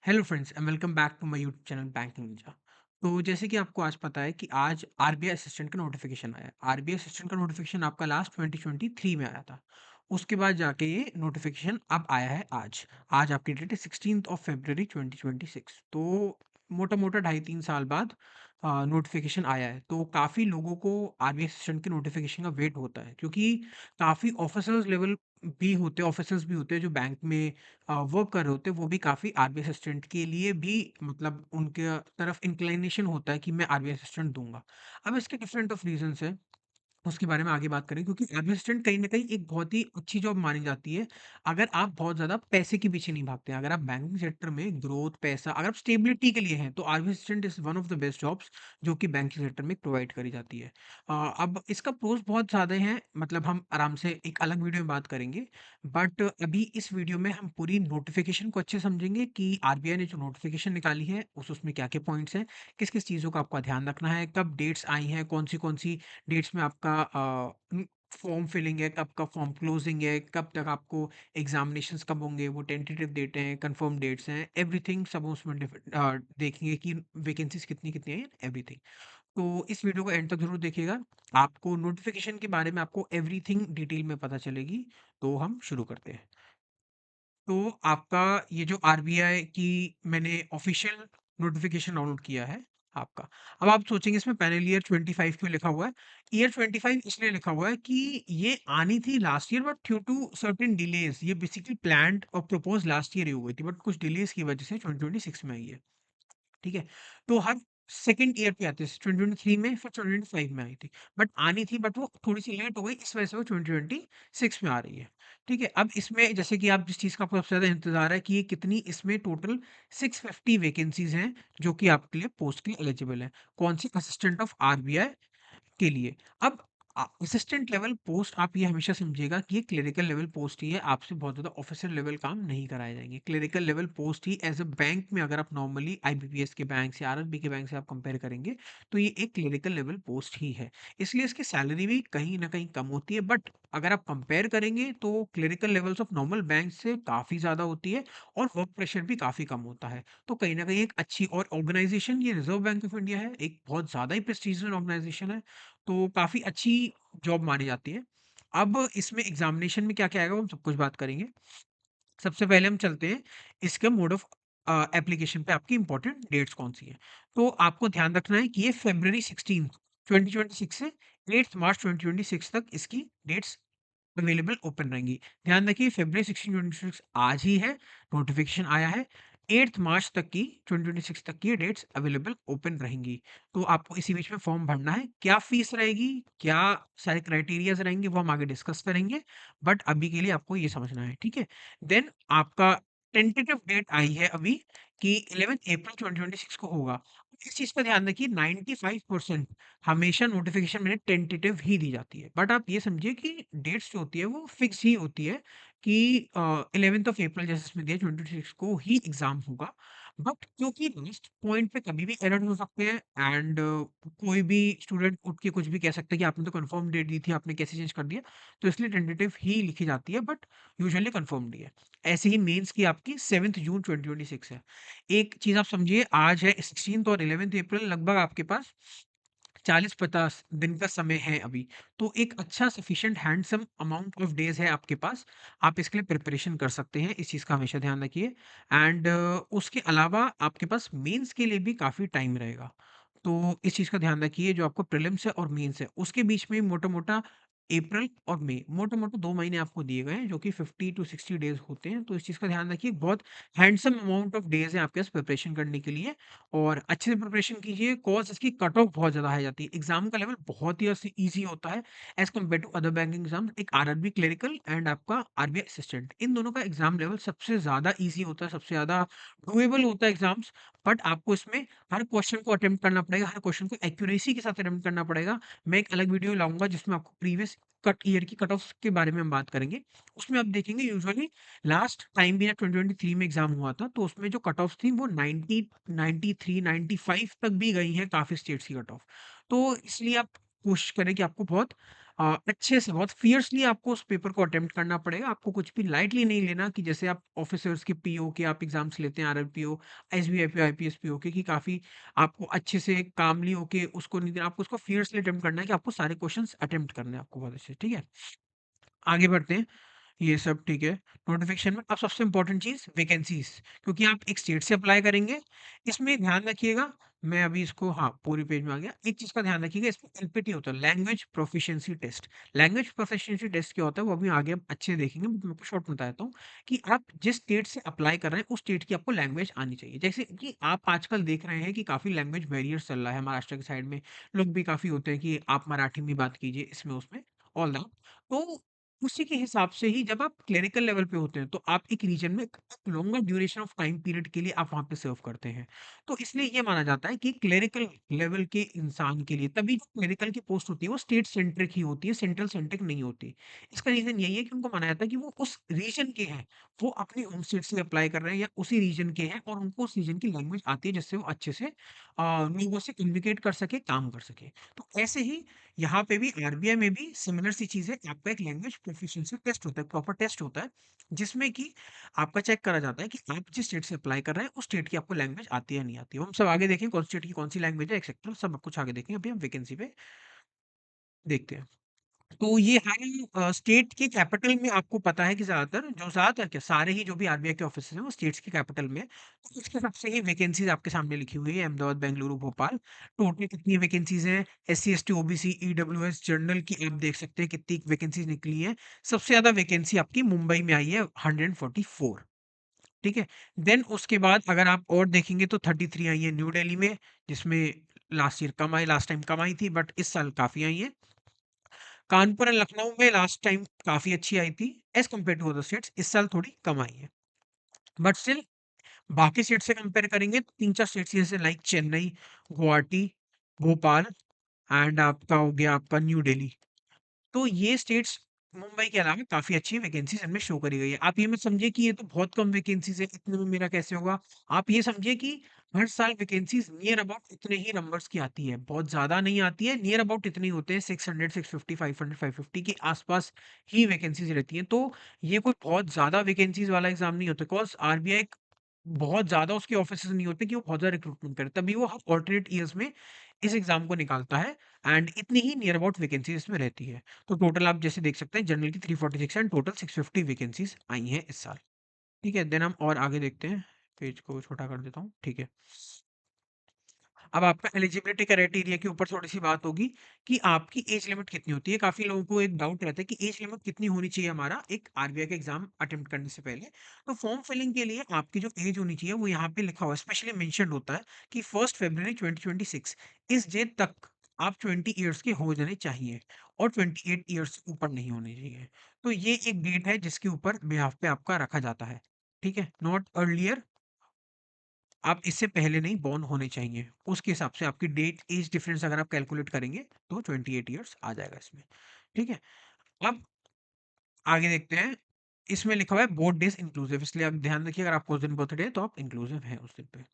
Hello friends and welcome back to my YouTube channel Banking Ninja. तो जैसे कि आपको आज पता है कि आज आरबीआई असिस्टेंट का नोटिफिकेशन आया है। आरबीआई असिस्टेंट का नोटिफिकेशन आपका लास्ट 2023 में आया था। उसके बाद जाके ये नोटिफिकेशन अब आया है आज। आज आपकी डेट है 16th ऑफ फरवरी 2026। तो मोटा मोटा 2.5-3 साल बाद नोटिफिकेशन आया है। तो काफ़ी लोगों को आरबीआई असिस्टेंट के नोटिफिकेशन का वेट होता है, क्योंकि काफ़ी ऑफिसर्स लेवल भी होते हैं, ऑफिसर्स भी होते हैं जो बैंक में वर्क कर रहे होते हैं। वो भी काफ़ी आरबीआई असिस्टेंट के लिए भी मतलब उनके तरफ इंक्लिनेशन होता है कि मैं आरबीआई असिस्टेंट दूँगा। अब इसके डिफरेंट ऑफ रीज़न्स हैं, उसके बारे में आगे बात करें, क्योंकि आर्मी असिस्टेंट कहीं न कहीं एक बहुत ही अच्छी जॉब मानी जाती है, अगर आप बहुत ज़्यादा पैसे के पीछे नहीं भागते हैं। अगर आप बैंकिंग सेक्टर में ग्रोथ, पैसा, अगर आप स्टेबिलिटी के लिए हैं, तो army assistant is one of the best jobs जो कि बैंकिंग सेक्टर में प्रोवाइड करी जाती है। अब इसका प्रोस बहुत ज़्यादा हैं, मतलब हम आराम से एक अलग वीडियो में बात करेंगे, बट अभी इस वीडियो में हम पूरी नोटिफ़िकेशन को अच्छे से समझेंगे कि आरबीआई ने जो नोटिफ़िकेशन निकाली है, उसमें क्या-क्या पॉइंट्स हैं, किस-किस चीज़ों का आपका ध्यान रखना है, कब डेट्स आई हैं, कौन-सी डेट्स में आपका फॉर्म फिलिंग है, कब का फॉर्म क्लोजिंग है, कब तक आपको एग्जामिनेशंस कब होंगे, वो टेंटेटिव डेट हैं, कंफर्म डेट्स हैं, एवरीथिंग सब उसमें देखेंगे कि वैकेंसीज कितनी कितनी हैं, एवरीथिंग। तो इस वीडियो को एंड तक जरूर देखिएगा। आपको नोटिफिकेशन के बारे में आपको एवरीथिंग डिटेल में पता चलेगी। तो हम शुरू करते हैं। तो आपका ये जो आरबीआई की मैंने ऑफिशियल नोटिफिकेशन डाउनलोड किया है आपका। अब आप सोचेंगे इसमें पैनल ईयर 25 क्यों लिखा हुआ है? ईयर 25 इसलिए लिखा हुआ है कि ये आनी थी last year, but due to certain delays ये बेसिकली प्लान्ड और प्रपोज लास्ट ईयर ही हुई थी, बट कुछ डिलेज की वजह से 2026 में आई है। ठीक है? तो हर सेकंड ईयर पे आती है, 2023 में, फिर 2025 में आई थी। बट आनी थी, बट वो थोड़ी-सी लेट हो गई, इस वजह से वो 2026 में आ रही है। ठीक है? अब इसमें जैसे कि आप जिस चीज़ का आपको सबसे ज़्यादा इंतज़ार है कि ये कितनी इसमें टोटल 650 वैकेंसीज़ हैं, जो कि आपके लिए पोस्ट के लिए एलिजिबल हैं। कौन-सी? असिस्टेंट ऑफ आरबीआई के लिए। अब असिस्टेंट लेवल पोस्ट आप ये हमेशा समझिएगा कि ये क्लेरिकल लेवल पोस्ट ही है, आपसे बहुत ज़्यादा ऑफिसर लेवल काम नहीं कराए जाएँगे। Clerical level post he as a bank में, अगर आप नॉर्मली आईबीपीएस के बैंक से, आरआरबी के बैंक से आप कंपेयर करेंगे, तो ये एक क्लेरिकल लेवल पोस्ट ही है। इसलिए इसकी सैलरी भी कहीं न कहीं कम होती है, बट अगर आप कंपेयर करेंगे तो clerical levels of normal bank से काफ़ी ज़्यादा होती है, और वर्क प्रेशर भी काफ़ी कम होता है। तो कहीं न कहीं एक अच्छी और ऑर्गनाइज़ेशन ये रिज़र्व बैंक ऑफ इंडिया है, एक बहुत ज़्यादा ही प्रेस्टीजियस ऑर्गनाइज़ेशन है। तो काफ़ी अच्छी जॉब मानी जाती है। अब इसमें एग्ज़ामिनेशन में क्या-क्या आएगा वो हम सब कुछ बात करेंगे। सबसे पहले हम चलते हैं इसके मोड ऑफ एप्लीकेशन पे, आपकी इंपॉर्टेंट डेट्स कौन-सी हैं। तो आपको ध्यान रखना है कि ये फ़रवरी 16 2026 से 8 मार्च 2026 तक इसकी डेट्स अवेलेबल ओपन रहेंगी। ध्यान रखिए फ़रवरी 16 2026 आज ही है, नोटिफ़िकेशन आया है। 8 मार्च तक की 2026 तक की ये डेट्स अवेलेबल ओपन रहेंगी। तो आपको इसी बीच में फॉर्म भरना है। क्या फ़ीस रहेगी, क्या सारे क्राइटेरियाज़ रहेंगे, वो हम आगे डिस्कस करेंगे। बट अभी के लिए आपको ये समझना है, ठीक है? देन आपका टेंटेटिव डेट आई है अभी कि 11 अप्रैल 2026 को होगा। इस चीज़ का ध्यान रखिए, 95% हमेशा नोटिफ़िकेशन में टेंटेटिव ही दी जाती है। बट आप ये समझिए कि डेट्स जो होती है वो फिक्स ही होती है कि 11th ऑफ अप्रैल जैसे इसमें दिया 26 को ही एग्ज़ाम होगा। बट क्योंकि लास्ट पॉइंट पे कभी भी एरर हो सकते हैं, एंड कोई भी स्टूडेंट उठ के कुछ भी कह सकता है कि आपने तो कन्फर्म डेट दी थी, आपने कैसे चेंज कर दिया? तो इसलिए टेंटेटिव ही लिखी जाती है, बट यूजुअली कन्फर्म्ड ही है। ऐसे ही मेंस की आपकी 7th जून 2026 है। एक चीज़ आप समझिए, आज है 16th और 11th अप्रैल, लगभग आपके पास 40-50 दिन का समय है अभी। तो एक अच्छा sufficient handsome amount of days है आपके पास। आप इसके लिए प्रिपरेशन कर सकते हैं, इस चीज़ का हमेशा ध्यान रखिए। एंड उसके अलावा आपके पास मेंस के लिए भी काफ़ी टाइम रहेगा। तो इस चीज़ का ध्यान रखिए, जो आपको प्रीलिम्स है और मेंस है, उसके बीच में मोटा-मोटा अप्रैल और मई, मोटा-मोटा 2 महीने आपको दिए गए हैं, जो कि 50 टू 60 डेज़ होते हैं। तो इस चीज़ का ध्यान रखिए, बहुत हैंडसम अमाउंट ऑफ डेज़ है आपके पास प्रिपरेशन करने के लिए। और अच्छे से प्रिपरेशन कीजिए, कॉज़ इसकी कट ऑफ बहुत ज़्यादा हाई जाती है। एग्ज़ाम का लेवल बहुत ही ईज़ी होता है as compare to other banking exam. एक आरआरबी क्लेरिकल एंड आपका आरबीआई असिस्टेंट, इन दोनों का एग्ज़ाम लेवल सबसे ज़्यादा ईज़ी होता है, सबसे ज़्यादा डूएबल होता है एग्ज़ाम्स। बट आपको इसमें हर क्वेश्चन को अटेम्प्ट करना पड़ेगा, हर क्वेश्चन को एक्यूरेसी के साथ अटेम्प्ट करना पड़ेगा। मैं एक अलग वीडियो लाऊँगा जिसमें आपको प्रीवियस कट ईयर की कट ऑफ्स के बारे में हम बात करेंगे। उसमें आप देखेंगे यूजुअली लास्ट टाइम भी जब 2023 में एग्ज़ाम हुआ था, तो उसमें जो कट ऑफ्स थी वो 90, 93, 95 तक भी गई हैं काफ़ी स्टेट्स की कट ऑफ। तो इसलिए आप कोशिश करें कि आपको बहुत अच्छे से, बहुत फियर्सली आपको उस पेपर को अटेम्प्ट करना पड़ेगा। आपको कुछ भी लाइटली नहीं लेना कि जैसे आप ऑफिसर्स के पीओ के आप एग्ज़ाम्स लेते हैं, आरआरपीओ, एसबीआई आईपीएस पीओ के, कि काफ़ी आपको अच्छे से कामली होके उसको नहीं देना, आपको उसको फियर्सली अटेम्प्ट करना है कि आपको सारे क्वेश्चंस अटेम्प्ट करने हैं आपको बहुत अच्छे से, ठीक है? आगे बढ़ते हैं। ये सब ठीक है। नोटिफ़िकेशन में अब सबसे इम्पोर्टेंट चीज़ वैकेंसीज़, क्योंकि आप एक स्टेट से अप्लाई करेंगे। इसमें ध्यान रखिएगा, मैं अभी इसको हाँ, पूरे पेज में आ गया। एक चीज़ का ध्यान रखिएगा, इसमें एलपीटी होता है, language proficiency test. Language proficiency test क्या होता है, वो अभी आगे हम अच्छे से देखेंगे। मैं आपको शॉर्ट में बता देता हूँ कि आप जिस स्टेट से अप्लाई कर रहे हैं, उस स्टेट की आपको लैंग्वेज आनी चाहिए। जैसे कि आप आजकल देख रहे हैं कि काफ़ी लैंग्वेज बैरियर्स चल रहा है महाराष्ट्र की साइड में। लोग भी काफ़ी होते हैं कि आप मराठी में बात कीजिए, इसमें उसमें, ऑल दैट। तो उसी के हिसाब से ही जब आप क्लेरिकल लेवल पे होते हैं, तो आप एक रीजन में longer duration of time period के लिए आप वहाँ पे सर्व करते हैं। तो इसलिए ये माना जाता है कि क्लेरिकल लेवल के इंसान के लिए तभी जो क्लेरिकल की पोस्ट होती है वो स्टेट सेंट्रिक ही होती है, सेंट्रल सेंट्रिक नहीं होती। इसका रीज़न यही है कि उनको माना जाता है कि वो उस रीजन के हैं, वो अपनी होम स्टेट से अप्लाई कर रहे हैं या उसी रीजन के हैं और उनको उस रीजन की लैंग्वेज आती है जिससे वो अच्छे से लोगों से कम्युनिकेट कर सके, काम कर सके। तो ऐसे ही यहाँ पे भी आरबीआई में भी सिमिलर सी चीज़ है, आपका एक लैंग्वेज प्रोफिशिएंसी टेस्ट होता है, प्रॉपर टेस्ट होता है, जिसमें कि आपका चेक करा जाता है कि आप जिस स्टेट से अप्लाई कर रहे हैं, उस स्टेट की आपको लैंग्वेज आती है या नहीं आती है। वो हम सब आगे देखें, कौन स्टेट की कौन-सी लैंग्वेज है, एक्सेट्रा सब कुछ आगे देखेंगे, अभी हम वैकेंसी पे देखते हैं। तो ये हर स्टेट के कैपिटल में आपको पता है कि ज़्यादातर क्या सारे ही जो भी आरबीआई के ऑफिसेज़ हैं वो स्टेट्स के कैपिटल में हैं। तो उसके हिसाब से ही वैकेंसीज़ आपके सामने लिखी हुई है, अहमदाबाद, बेंगलुरु, भोपाल। टोटल कितनी वैकेंसीज़ हैं, SC, ST, OBC, EWS, general की आप देख सकते हैं कितनी वैकेंसीज़ निकली हैं। सबसे ज़्यादा वैकेंसी आपकी मुंबई में आई है, 144, ठीक है? देन उसके बाद अगर आप और देखेंगे तो 33 आई है न्यू दिल्ली में, जिसमें लास्ट टाइम कम आई थी, बट इस साल काफ़ी आई हैं। कानपुर एंड लखनऊ में लास्ट टाइम काफ़ी अच्छी आई थी as compare to other states, इस साल थोड़ी कम आई है। बट स्टिल बाकी स्टेट से कंपेयर करेंगे तो 3-4 स्टेट्स जैसे लाइक चेन्नई, गुवाहाटी, भोपाल एंड आपका हो गया आपका न्यू दिल्ली। तो ये स्टेट्स मुंबई के अलावा काफ़ी अच्छी वैकेंसीज़ इनमें शो करी गई है। आप ये मत समझिए कि ये तो बहुत कम वैकेंसीज़ है, इतने में मेरा कैसे होगा? आप ये समझिए कि हर साल वैकेंसीज़ नियर अबाउट इतने ही नंबर्स की आती है। बहुत ज़्यादा नहीं आती है, नियर अबाउट इतने ही होते हैं, 600, 650, 500, 550 के आस-पास ही वैकेंसीज़ रहती हैं। तो ये कोई बहुत ज़्यादा वैकेंसीज़ वाला एग्ज़ाम नहीं होता, बिकॉज़ आरबीआई बहुत ज़्यादा उसके ऑफिसेज़ नहीं होते कि वो बहुत ज़्यादा रिक्रूटमेंट करे। तभी वो हर अल्टरनेट ईयर्स में इस एग्ज़ाम को निकालता है एंड इतनी ही नियर अबाउट वैकेंसीज़ इसमें रहती है। तो टोटल आप जैसे देख सकते हैं जनरल की 346 एंड टोटल 650 वैकेंसीज़ आई हैं इस साल। ठीक है? देन हम और आगे देखते हैं। पेज को छोटा कर देता हूँ। ठीक है। अब आपका एलिजिबिलिटी क्राइटेरिया के ऊपर थोड़ी-सी बात होगी कि आपकी एज लिमिट कितनी होती है। काफ़ी लोगों को एक डाउट रहता है कि एज लिमिट कितनी होनी चाहिए हमारा एक आरबीआई का एग्ज़ाम अटेम्प्ट करने से पहले। तो फॉर्म फिलिंग के लिए आपकी जो एज होनी चाहिए वो यहाँ पे लिखा हुआ है, स्पेशली मेंशन्ड होता है कि 1 फरवरी 2026 इस डेट तक आप 20 इयर्स के हो जाने चाहिए और 28 इयर्स से ऊपर नहीं होने चाहिए। तो ये एक डेट है जिसके ऊपर बिहाफ़ पे आपका रखा जाता है। ठीक है? नॉट अर्लियर, आप इससे पहले नहीं बॉर्न होने चाहिए। उसके हिसाब से आपकी डेट एज डिफरेंस अगर आप कैलकुलेट करेंगे तो 28 इयर्स आ जाएगा इसमें। ठीक है? अब आगे देखते हैं। इसमें लिखा हुआ है बोथ डेज़ इंक्लूसिव, इसलिए आप ध्यान रखिए अगर आपको उस दिन बर्थडे है तो आप इंक्लूसिव हैं उस दिन पे।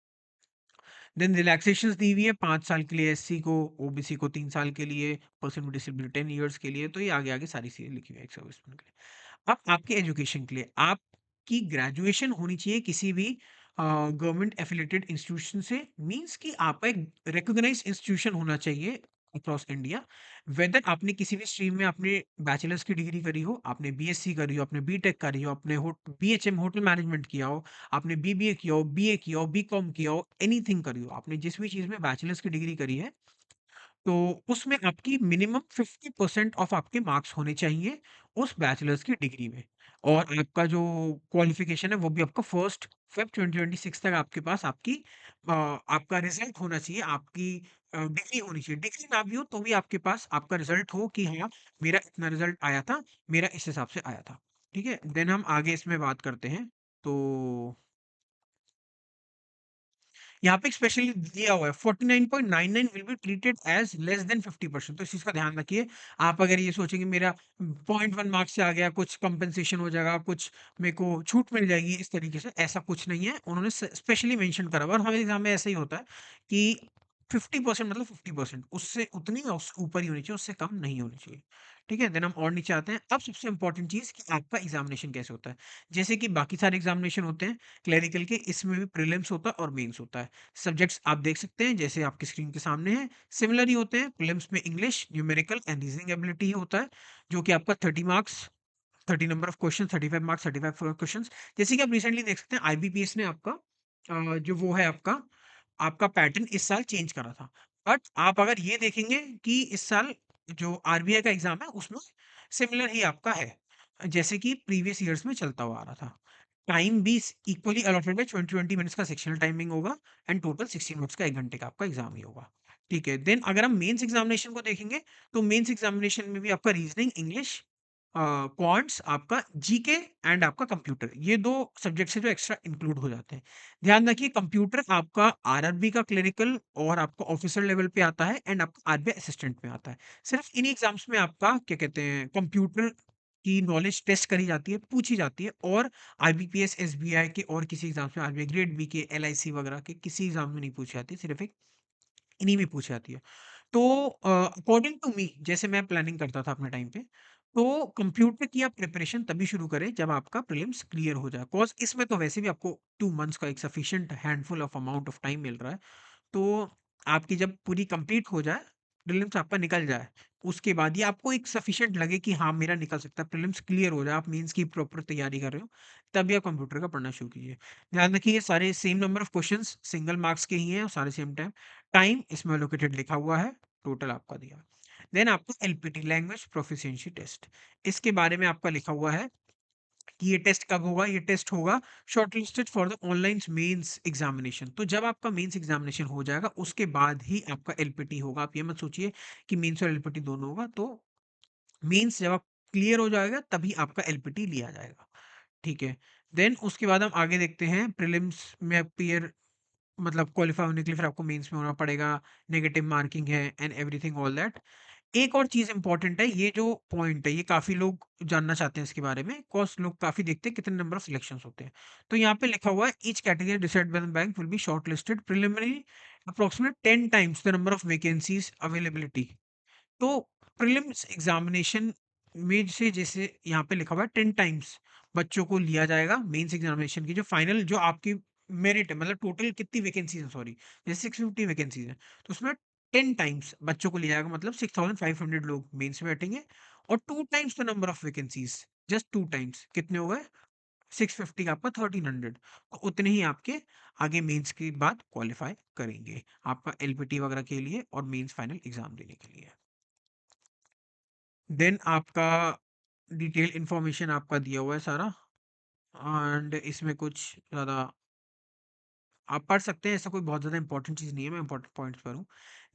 देन रिलैक्सेशंस दी हुई है 5 साल के लिए एससी को, ओबीसी को 3 साल के लिए, पर्सन विद डिसेबिलिटी 10 इयर्स के लिए, तो ये आगे-आगे सारी चीज़ें लिखी हुई है एक सर्विसमैन के लिए। अब आपके एजुकेशन के लिए आपकी ग्रेजुएशन होनी चाहिए किसी भी गवर्नमेंट एफिलिएटेड इंस्टीट्यूशन से, मींस कि आपका एक रिकॉग्नाइज्ड इंस्टीट्यूशन होना चाहिए अक्रॉस इंडिया। वेदर आपने किसी भी स्ट्रीम में आपने बैचलर्स की डिग्री करी हो, आपने बीएससी करी हो, आपने बीटेक करी हो, आपने बीएचएम होटल मैनेजमेंट किया हो, आपने बीबीए किया हो, बीए किया हो, बीकॉम किया हो, एनीथिंग करी हो, आपने जिस भी चीज़ में बैचलर्स की डिग्री करी है, तो उसमें आपकी मिनिमम 50% ऑफ आपके मार्क्स होने चाहिए उस बैचलर्स की डिग्री में। और आपका जो क्वालिफिकेशन है वो भी आपका 1 फ़ेब 2026 तक आपके पास आपका रिजल्ट होना चाहिए, आपकी डिग्री होनी चाहिए। डिग्री ना भी हो तो भी आपके पास आपका रिजल्ट हो कि हाँ, मेरा इतना रिजल्ट आया था, मेरा इस हिसाब से आया था। ठीक है? देन हम आगे इसमें बात करते हैं। तो यहाँ पे स्पेशली दिया हुआ है 49.99 will be treated as less than 50%, तो इस चीज़ का ध्यान रखिए। आप अगर ये सोचेंगे मेरा 0.1 मार्क्स से आ गया, कुछ कंपनसेशन हो जाएगा, कुछ मेरे को छूट मिल जाएगी इस तरीके से, ऐसा कुछ नहीं है। उन्होंने स्पेशली मेंशन करा हुआ है और हमारे एग्जाम में ऐसा ही होता है कि 50% मतलब 50%, उससे उतनी या उससे ऊपर ही होनी चाहिए, उससे कम नहीं होनी चाहिए। ठीक है? देन हम और नीचे आते हैं। अब सबसे इम्पोर्टेंट चीज़ कि आपका एग्ज़ामिनेशन कैसे होता है। जैसे कि बाकी सारे एग्ज़ामिनेशन होते हैं क्लेरिकल के, इसमें भी प्रीलिम्स होता है और मेंस होता है। सब्जेक्ट्स आप देख सकते हैं जैसे आपकी स्क्रीन के सामने है, सिमिलर ही होते हैं। प्रीलिम्स में English, numerical and reasoning ability ही होता है, जो कि आपका 30 marks, 30 number of question, 35 marks, 35 questions. जैसे कि आप रिसेंटली देख सकते हैं आईबीपीएस ने आपका जो वो है आपका आपका पैटर्न इस साल चेंज करा था। बट आप अगर ये देखेंगे कि इस साल जो आरबीआई का एग्जाम है उसमें सिमिलर ही आपका है, जैसे कि प्रीवियस ईयर्स में चलता हुआ आ रहा था। टाइम भी इक्वली अलॉटेड है, 20 मिनट्स का सेक्शनल टाइमिंग होगा एंड टोटल 60 मिनट्स का 1 घंटे का आपका एग्जाम ही होगा। ठीक है, देन अगर हम मेंस एग्जामिनेशन को देखेंगे तो मेंस एग्जामिनेशन में भी आपका रीजनिंग, इंग्लिश, क्वांट्स, आपका जीके एंड आपका कंप्यूटर, ये दो सब्जेक्ट्स है जो एक्स्ट्रा इंक्लूड हो जाते हैं। ध्यान रखिए कंप्यूटर आपका आरआरबी का क्लरिकल और आपका ऑफिसर लेवल पे आता है एंड आपका आरबीआई असिस्टेंट में आता है। सिर्फ इन एग्जाम्स में आपका क्या कहते हैं कंप्यूटर की नॉलेज टेस्ट करी जाती है, पूछी जाती है, और आईबीपीएस, एसबीआई के और किसी एग्जाम्स में, आरबीआई ग्रेड बी के, एलआईसी वगैरह के किसी एग्जाम में नहीं पूछी जाती, सिर्फ एक इन्हीं में पूछी जाती है। तो अकॉर्डिंग टू मी, जैसे मैं प्लानिंग करता था अपने टाइम पे, तो कंप्यूटर की आप प्रिपरेशन तभी शुरू करें जब आपका प्रीलिम्स क्लियर हो जाए, कॉज इसमें तो वैसे भी आपको 2 मंथ्स का एक sufficient handful of amount of time मिल रहा है। तो आपकी जब पूरी कंप्लीट हो जाए, प्रीलिम्स आपका निकल जाए, उसके बाद ये आपको एक सफिशिएंट लगे कि हाँ मेरा निकल सकता है, प्रीलिम्स क्लियर हो जाए, आप मेंस की प्रॉपर तैयारी कर रहे हो, तभी आप कंप्यूटर का पढ़ना शुरू कीजिए। ध्यान रखिए ये सारे same number of questions single marks के ही हैं और सारे सेम टाइम, टाइम इसमें एलोकेटेड लिखा हुआ है, टोटल आपका दिया। देन आपका एलपीटी, लैंग्वेज प्रोफिशिएंसी टेस्ट, इसके बारे में आपका लिखा हुआ है कि ये टेस्ट कब होगा। ये टेस्ट होगा shortlisted for the online mains examination, तो जब आपका मेंस एग्जामिनेशन हो जाएगा उसके बाद ही आपका एलपीटी होगा। आप ये मत सोचिए कि मेंस और एलपीटी दोनों होगा, तो मेंस जब आप क्लियर हो जाएगा तभी आपका एलपीटी लिया जाएगा। ठीक है, देन उसके बाद हम आगे देखते हैं प्रीलिम्स में अपीयर, मतलब क्वालिफाई होने के लिए फिर आपको मेंस में होना पड़ेगा, नेगेटिव मार्किंग है एंड एवरीथिंग ऑल दैट। एक और चीज़ इम्पोर्टेंट है, ये जो पॉइंट है ये काफ़ी लोग जानना चाहते हैं इसके बारे में, कॉज़ लोग काफ़ी देखते हैं कितने नंबर ऑफ सिलेक्शंस होते हैं। तो यहाँ पे लिखा हुआ है each category decided by the bank will be shortlisted preliminary approximate 10 times the number of vacancies availability. तो प्रीलिम्स एग्जामिनेशन में से जैसे यहाँ पे लिखा हुआ है 10 टाइम्स बच्चों को लिया जाएगा मेंस एग्जामिनेशन की, जो फाइनल जो आपकी मेरिट है, मतलब टोटल कितनी वैकेंसीज है, सॉरी जैसे 650 वैकेंसीज है, तो उसमें 10 टाइम्स बच्चों को लिया जाएगा, मतलब 6500 लोग मेंस में बैठेंगे, और 2 times the number of vacancies, just 2 times कितने हो गए 650 का आपका 1300, तो उतने ही आपके आगे मेंस के बाद क्वालिफाई करेंगे आपका एलपीटी वगैरह के लिए और मेंस फाइनल एग्जाम देने के लिए। देन आपका डिटेल इंफॉर्मेशन आपका दिया हुआ है सारा, एंड इसमें कुछ ज़्यादा आप पढ़ सकते हैं, ऐसा कोई बहुत ज़्यादा इंपॉर्टेंट चीज़ नहीं है, मैं इंपॉर्टेंट पॉइंट्स पर हूँ।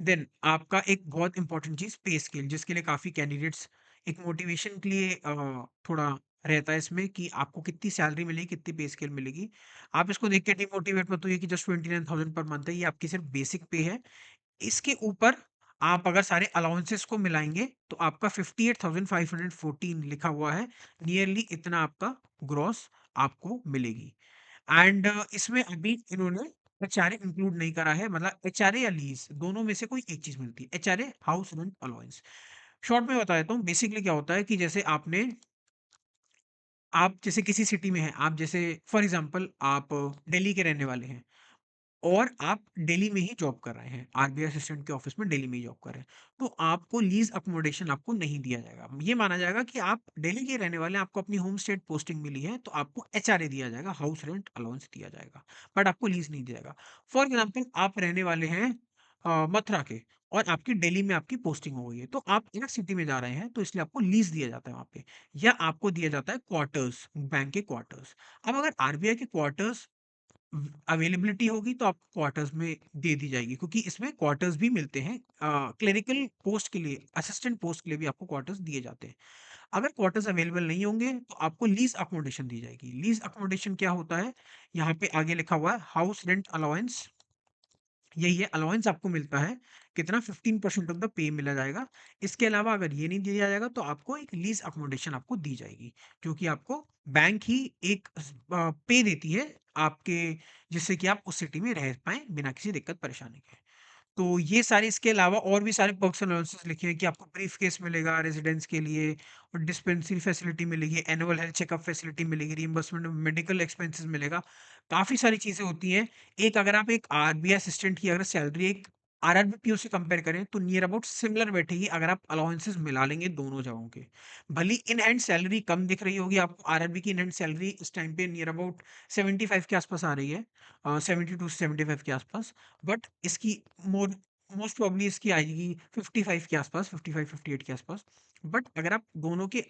देन आपका एक बहुत इंपॉर्टेंट चीज़ पे स्केल, जिसके लिए काफ़ी कैंडिडेट्स एक मोटिवेशन के लिए थोड़ा रहता है इसमें कि आपको कितनी सैलरी मिलेगी, कितनी पे स्केल मिलेगी। आप इसको देख के डिमोटिवेट मत होइए कि जस्ट 29,000 पर मंथ है, ये आपकी सिर्फ बेसिक पे है। इसके ऊपर आप अगर सारे अलाउंसेस को मिलाएंगे तो आपका 58,514 लिखा हुआ है, नियरली इतना आपका ग्रॉस आपको मिलेगी। एंड इसमें अभी इन्होंने एचआरए इंक्लूड नहीं करा है, मतलब एचआरए या लीज दोनों में से कोई एक चीज मिलती है, HRA house rent allowance. Short में बता देता हूँ, बेसिकली क्या होता है कि जैसे आप जैसे किसी सिटी में हैं, आप जैसे फॉर एग्जांपल आप दिल्ली के रहने वाले हैं और आप दिल्ली में ही जॉब कर रहे हैं, आरबीआई असिस्टेंट के ऑफिस में दिल्ली में ही जॉब कर रहे हैं, तो आपको लीज अकोमोडेशन आपको नहीं दिया जाएगा। ये माना जाएगा कि आप दिल्ली के रहने वाले हैं, आपको अपनी होम स्टेट पोस्टिंग मिली है, तो आपको एचआरए दिया जाएगा, हाउस रेंट अलाउंस दिया जाएगा, बट आपको लीज नहीं दिया जाएगा। फॉर एग्जाम्पल आप रहने वाले हैं मथुरा के, और आपकी दिल्ली में आपकी पोस्टिंग हो गई है, तो आप एक सिटी में जा रहे हैं, तो इसलिए आपको लीज दिया जाता है वहां पे, या आपको दिया जाता है क्वार्टर्स, बैंक के क्वार्टर्स। अब अगर आरबीआई के क्वार्टर्स अवेलेबिलिटी होगी तो आपको क्वार्टर्स में दे दी जाएगी, क्योंकि इसमें क्वार्टर्स भी मिलते हैं, क्लरिकल पोस्ट के लिए, असिस्टेंट पोस्ट के लिए भी आपको क्वार्टर्स दिए जाते हैं। अगर क्वार्टर्स अवेलेबल नहीं होंगे तो आपको लीज अकोमोडेशन दी जाएगी। लीज अकोमोडेशन क्या होता है, यहाँ पे आगे लिखा हुआ है हाउस रेंट अलाउंस, यही है अलाउंस आपको मिलता है, कितना 15% ऑफ द पे मिला जाएगा। इसके अलावा अगर ये नहीं दिया जाएगा तो आपको एक लीज अकोमोडेशन आपको दी जाएगी, जो कि आपको बैंक ही एक पे देती है आपके, जिससे कि आप उस सिटी में रह पाए बिना किसी दिक्कत परेशानी के। तो ये सारे इसके अलावा और भी सारे पर्क्स एंड अलाउंसेस लिखे हैं कि आपको ब्रीफकेस मिलेगा रेज़िडेंट्स के लिए और डिस्पेंसरी फैसिलिटी मिलेगी, एनुअल हेल्थ चेकअप फैसिलिटी मिलेगी, रिइंबर्समेंट ऑफ मेडिकल एक्सपेंसेस मिलेगा। काफ़ी सारी चीज़ें होती हैं। एक अगर आप एक आरबीआई असिस्टेंट की अगर सैलरी एक आरआरबी से कंपेयर करें तो नियर अबाउट सिमिलर बैठेगी अगर आप अलाउंसेस मिला लेंगे दोनों जगहों के। भले ही इन हैंड सैलरी कम दिख रही होगी आपको, आरआरबी की इन हैंड सैलरी इस टाइम पे नियर अबाउट 75 के आसपास आ रही है, 72 से 75 के आसपास। बट इसकी मोर मोस्ट प्रोबेबली इसकी आएगी 55 के आसपास, 55-58 के आसपास। बट अगर आप दोनों के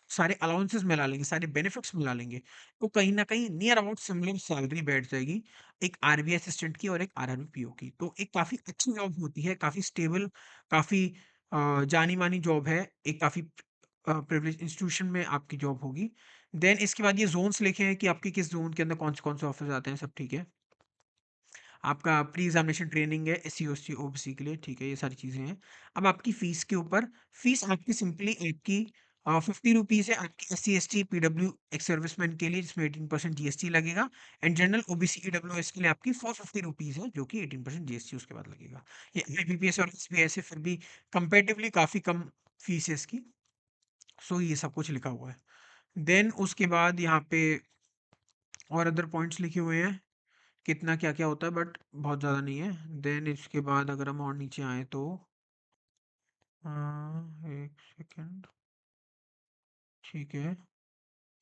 सारे अलाउंसेस मिला लेंगे, सारे बेनिफिट्स मिला लेंगे, तो कहीं न कहीं नियर अबाउट सिमिलर सैलरी बैठ जाएगी, एक आरबीआई असिस्टेंट की और एक आरआरबी पीओ की। तो एक काफ़ी अच्छी जॉब होती है, काफ़ी स्टेबल, काफ़ी जानी-मानी जॉब है, एक काफ़ी प्रिविलेज्ड इंस्टीट्यूशन में आपकी जॉब होगी। देन इसके बाद ये ज़ोन्स लिखे हैं कि आपके किस ज़ोन के अंदर कौन से ऑफिस आते हैं, सब ठीक है। आपका प्री एग्ज़ामिनेशन ट्रेनिंग है एससी, ओएससी, ओबीसी के लिए, ठीक है, ये सारी चीज़ें हैं। अब आपकी फ़ीस के ऊपर, फ़ीस आपकी सिंपली आपकी ₹50 है आपकी SC, ST, PW ex serviceman के लिए, जिसमें 18% जीएसटी लगेगा, एंड जनरल ओबीसी, ईडब्ल्यूएस के लिए आपकी ₹450 है, जो कि 18% जीएसटी उसके बाद लगेगा। ये आईबीपीएस और एसबीआई से फिर भी कंपैरेटिवली काफ़ी कम फ़ीस है इसकी। सो ये सब कुछ लिखा हुआ है। देन उसके बाद यहाँ पे और अदर पॉइंट्स लिखे हुए हैं। कितना क्या-क्या होता है बट बहुत ज़्यादा नहीं है। देन इसके बाद अगर हम और नीचे आएँ तो 1 सेकंड, ठीक है।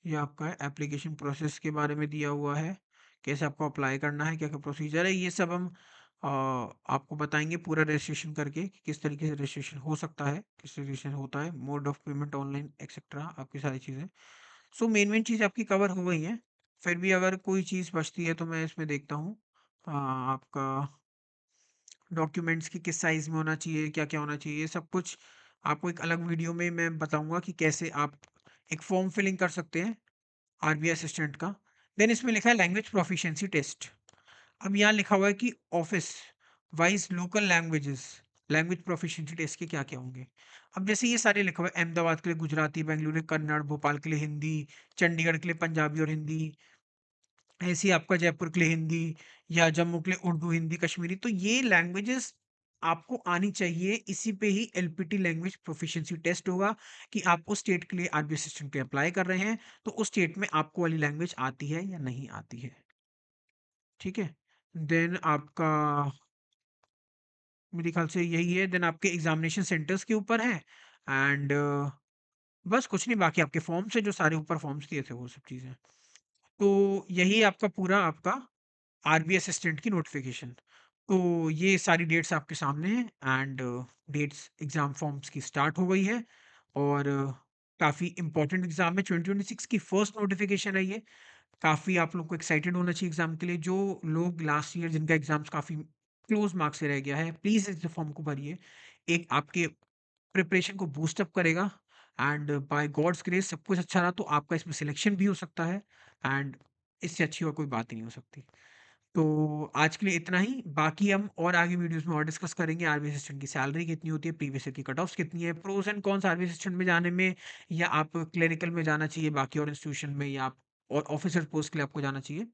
ये आपका एप्लीकेशन प्रोसेस के बारे में दिया हुआ है। कैसे आपको अप्लाई करना है, क्या-क्या प्रोसीजर है, ये सब हम आपको बताएँगे पूरा रजिस्ट्रेशन करके कि किस तरीके से रजिस्ट्रेशन हो सकता है, किस तरीके से होता है, mode of payment online etcetera आपकी सारी चीज़ें। सो मेन-मेन चीज़ आपकी कवर हो गई हैं। फिर भी अगर कोई चीज़ बचती है तो मैं इसमें देखता हूँ। आपका डॉक्यूमेंट्स की किस साइज़ में होना चाहिए, क्या-क्या होना चाहिए, ये सब कुछ आपको एक अलग वीडियो में मैं बताऊँगा कि कैसे आप एक फॉर्म फिलिंग कर सकते हैं आरबीआई असिस्टेंट का। देन इसमें लिखा है लैंग्वेज प्रोफिशिएंसी टेस्ट। अब यहाँ लिखा हुआ है कि office wise local languages, language proficiency test के क्या-क्या होंगे। अब जैसे ये सारे लिखा हुआ है, अहमदाबाद के लिए गुजराती, बेंगलुरु के लिए कन्नड़, भोपाल के लिए हिंदी, चंडीगढ़ के लिए पंजाबी और हिंदी, ऐसे ही आपका जयपुर के लिए हिंदी या जम्मू के लिए उर्दू, हिंदी, कश्मीरी। तो ये लैंग्वेजेस आपको आनी चाहिए। इसी पे ही एलपीटी लैंग्वेज प्रोफिशिएंसी टेस्ट होगा कि आप उस स्टेट के लिए आरबीआई असिस्टेंट के लिए अप्लाई कर रहे हैं, तो उस स्टेट में आपको वाली लैंग्वेज आती है या नहीं आती है, ठीक है? देन आपका मेरे ख्याल से यही है। देन आपके एग्ज़ामिनेशन सेंटर्स के ऊपर है एंड बस कुछ नहीं, बाकी आपके फॉर्म्स हैं जो सारे ऊपर फॉर्म्स दिए थे वो सब चीज़ें। तो यही आपका पूरा आपका आरबीआई असिस्टेंट की नोटिफिकेशन। तो ये सारी डेट्स आपके सामने हैं एंड डेट्स एग्ज़ाम फॉर्म्स की स्टार्ट हो गई है और काफ़ी इंपॉर्टेंट एग्ज़ाम है। 2026 की फर्स्ट नोटिफिकेशन है ये। काफ़ी आप लोग को एक्साइटेड होना चाहिए एग्ज़ाम के लिए। जो लोग लास्ट ईयर जिनका एग्ज़ाम्स काफ़ी क्लोज़ मार्क्स से रह गया है, प्लीज़ इस फॉर्म को भरिए। एक आपके प्रिपरेशन को बूस्ट अप करेगा एंड बाय गॉड्स ग्रेस सब कुछ अच्छा रहा तो आपका इसमें सिलेक्शन भी हो सकता है एंड इससे अच्छी और कोई बात ही नहीं हो सकती। तो आज के लिए इतना ही। बाकी हम और आगे वीडियोस में और डिस्कस करेंगे आरबीआई असिस्टेंट की सैलरी कितनी होती है, प्रीवियस ईयर की कट ऑफ्स कितनी है, pros and cons RBI assistant में जाने में, या आप क्लरिकल में जाना चाहिए बाकी और इंस्टीट्यूशन में, या आप और ऑफिसर पोस्ट के लिए आपको जाना चाहिए।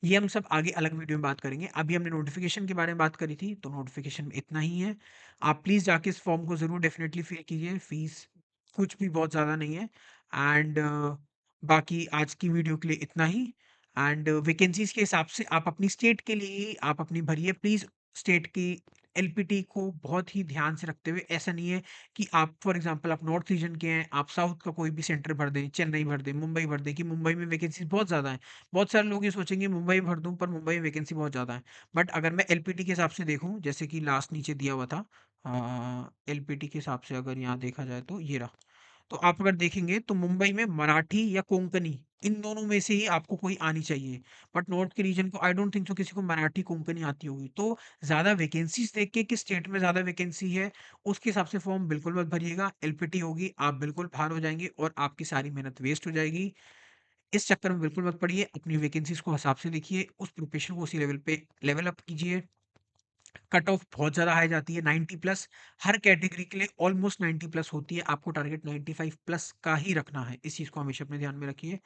ये हम सब आगे अलग वीडियो में बात करेंगे। अभी हमने नोटिफिकेशन के बारे में बात करी थी, तो नोटिफिकेशन में इतना ही है। आप प्लीज़ जाके इस फॉर्म को ज़रूर डेफिनेटली फिल कीजिए। फीस कुछ भी बहुत ज़्यादा नहीं है एंड बाकी आज की वीडियो के लिए इतना ही। एंड वैकेंसीज़ के हिसाब से आप अपनी स्टेट के लिए ही आप अपनी भरिए प्लीज़। स्टेट की एलपीटी को बहुत ही ध्यान से रखते हुए, ऐसा नहीं है कि आप फॉर एग्ज़ाम्पल आप नॉर्थ रीजन के हैं, आप साउथ का कोई भी सेंटर भर दें, चेन्नई भर दें, मुंबई भर दें कि मुंबई में वैकेंसीज़ बहुत ज़्यादा हैं। बहुत सारे लोग ये सोचेंगे मुंबई भर दूँ, पर मुंबई में वैकेंसी बहुत ज़्यादा है। बट अगर मैं एलपीटी के हिसाब से देखूँ, जैसे कि लास्ट नीचे दिया हुआ था, एलपीटी के हिसाब से अगर यहाँ देखा जाए तो ये रहा। तो आप अगर देखेंगे तो मुंबई में मराठी या कोंकणी, इन दोनों में से ही आपको कोई आनी चाहिए। बट नॉर्थ के रीजन को आई डोंट थिंक सो किसी को मराठी कोंकणी आती होगी। तो ज़्यादा वैकेंसीज देख के किस स्टेट में ज़्यादा वैकेंसी है, उसके हिसाब से फॉर्म बिल्कुल मत भरिएगा। एलपीटी होगी, आप बिल्कुल बाहर हो जाएंगे और आपकी सारी मेहनत वेस्ट हो जाएगी। इस चक्कर में बिल्कुल मत पड़िए। अपनी वैकेंसीज को हिसाब से देखिए, उस प्रिपरेशन को उसी लेवल पे लेवल अप कीजिए। कट ऑफ बहुत ज़्यादा हाई जाती है, 90 प्लस हर कैटेगरी के लिए ऑलमोस्ट 90 प्लस होती है। आपको टारगेट 95 प्लस का ही रखना है, इस चीज़ को हमेशा अपने ध्यान में रखिए।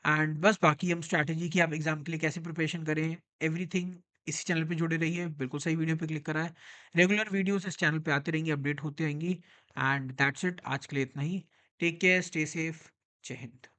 एंड बस बाकी हम स्ट्रैटेजी की आप एग्जाम के लिए कैसे प्रिपरेशन करें, एवरीथिंग इसी चैनल पे जुड़े रहिए, बिल्कुल सही वीडियो पे क्लिक करा है। रेगुलर वीडियोज़ इस चैनल पे आती रहेंगी, अपडेट होती रहेंगी एंड दैट्स इट आज के लिए इतना ही। टेक केयर, स्टे सेफ, जय हिंद।